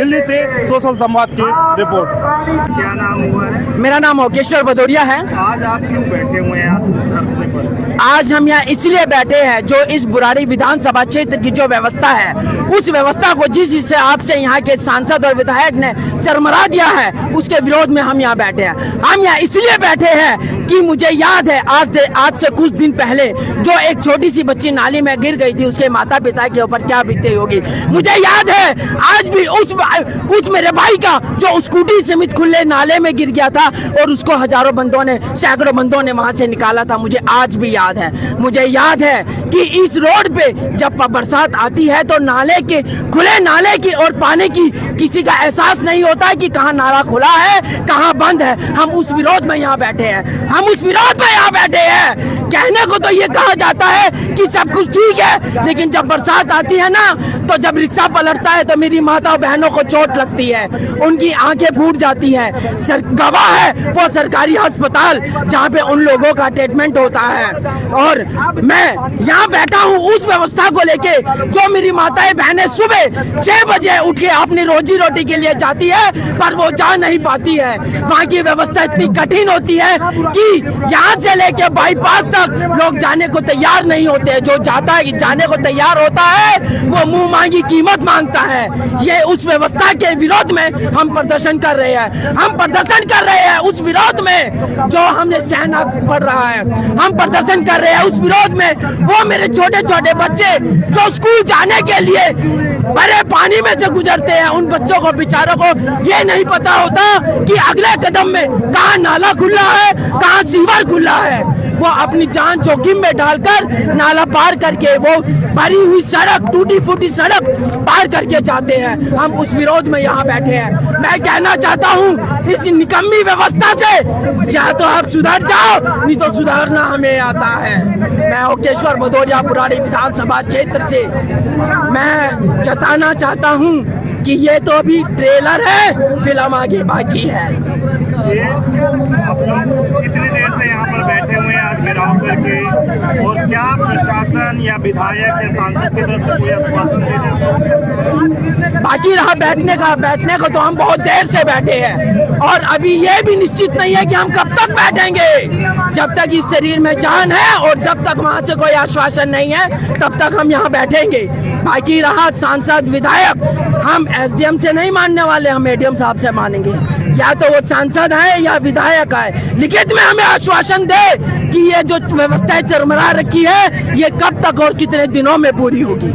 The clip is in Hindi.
दिल्ली से सोशल संवाद की रिपोर्ट। क्या नाम हुआ है? मेरा नाम ओकेश्वर भदौरिया है। आज आप क्यों बैठे हुए हैं धरने पर? आज हम यहाँ इसलिए बैठे हैं जो इस बुराड़ी विधानसभा क्षेत्र की जो व्यवस्था है, उस व्यवस्था को जिस हिसाब से यहाँ के सांसद और विधायक ने चरमरा दिया है, उसके विरोध में हम यहाँ बैठे हैं। हम यहाँ इसलिए बैठे हैं कि मुझे याद है आज से कुछ दिन पहले जो एक छोटी सी बच्ची नाली में गिर गई थी, उसके माता पिता के ऊपर क्या बीती होगी। मुझे याद है आज भी उस मेरे भाई का जो स्कूटी समेत खुले नाले में गिर गया था और उसको हजारों बंदों ने, सैकड़ों बंदों ने वहां से निकाला था। मुझे आज भी याद है। मुझे याद है कि इस रोड पे जब बरसात आती है तो नाले के, खुले नाले की और पानी की किसी का एहसास नहीं होता है कि कहाँ नाला खुला है, कहाँ बंद है। हम उस विरोध में यहाँ बैठे हैं। हम उस विरोध में यहाँ बैठे हैं। कहने को तो ये कहा जाता है कि सब कुछ ठीक है, लेकिन जब बरसात आती है ना, तो जब रिक्शा पलटता है तो मेरी माता बहनों को चोट लगती है, उनकी आंखें फूट जाती है। गवाह है वो सरकारी अस्पताल जहाँ पे उन लोगों का ट्रीटमेंट होता है। और मैं यहाँ बैठा हूँ उस व्यवस्था को लेके जो मेरी माताएं बहनें सुबह 6 बजे उठ के अपनी रोजी रोटी के लिए जाती है, पर वो जा नहीं पाती है। वहाँ की व्यवस्था इतनी कठिन होती है कि यहाँ से लेके बाईपास तक लोग जाने को तैयार नहीं होते। जो जाता है, जाने को तैयार होता है, वो मुंह मांगी कीमत मांगता है। ये उस व्यवस्था के विरोध में हम प्रदर्शन कर रहे हैं। हम प्रदर्शन कर रहे हैं उस विरोध में जो हमें सहना पड़ रहा है। हम प्रदर्शन कर रहे हैं उस विरोध में वो मेरे छोटे छोटे बच्चे जो स्कूल जाने के लिए बड़े पानी में से गुजरते हैं, उन बच्चों को, बेचारों को ये नहीं पता होता कि अगले कदम में कहाँ नाला खुला है, कहाँ सीवर खुला है। वो अपनी जान जोखिम में डालकर नाला पार करके, वो भरी हुई सड़क, टूटी फूटी सड़क पार करके जाते हैं। हम उस विरोध में यहाँ बैठे हैं। मैं कहना चाहता हूँ इस निकम्मी व्यवस्था से या तो आप सुधर जाओ, नहीं तो सुधारना हमें आता है। मैं ओकेश्वर भदौरिया बुराड़ी विधानसभा क्षेत्र से मैं जताना चाहता हूँ कि ये तो अभी ट्रेलर है, फिल्म आगे बाकी है। आप लोग कितनी देर से यहाँ पर बैठे हुए हैं आज घेराव करके, और क्या प्रशासन या विधायक या सांसद की तरफ से कोई आश्वासन दे रहे? बाकी रहा बैठने को तो हम बहुत देर से बैठे हैं, और अभी ये भी निश्चित नहीं है कि हम कब तक बैठेंगे। जब तक इस शरीर में जान है और जब तक वहाँ से कोई आश्वासन नहीं है, तब तक हम यहाँ बैठेंगे। बाकी रहा सांसद विधायक, हम एसडीएम से नहीं मानने वाले, हम एडीएम साहब से मानेंगे। या तो वो सांसद है या विधायक है, लिखित में हमें आश्वासन दे कि ये जो व्यवस्था चरमरा रखी है, ये कब तक और कितने दिनों में पूरी होगी।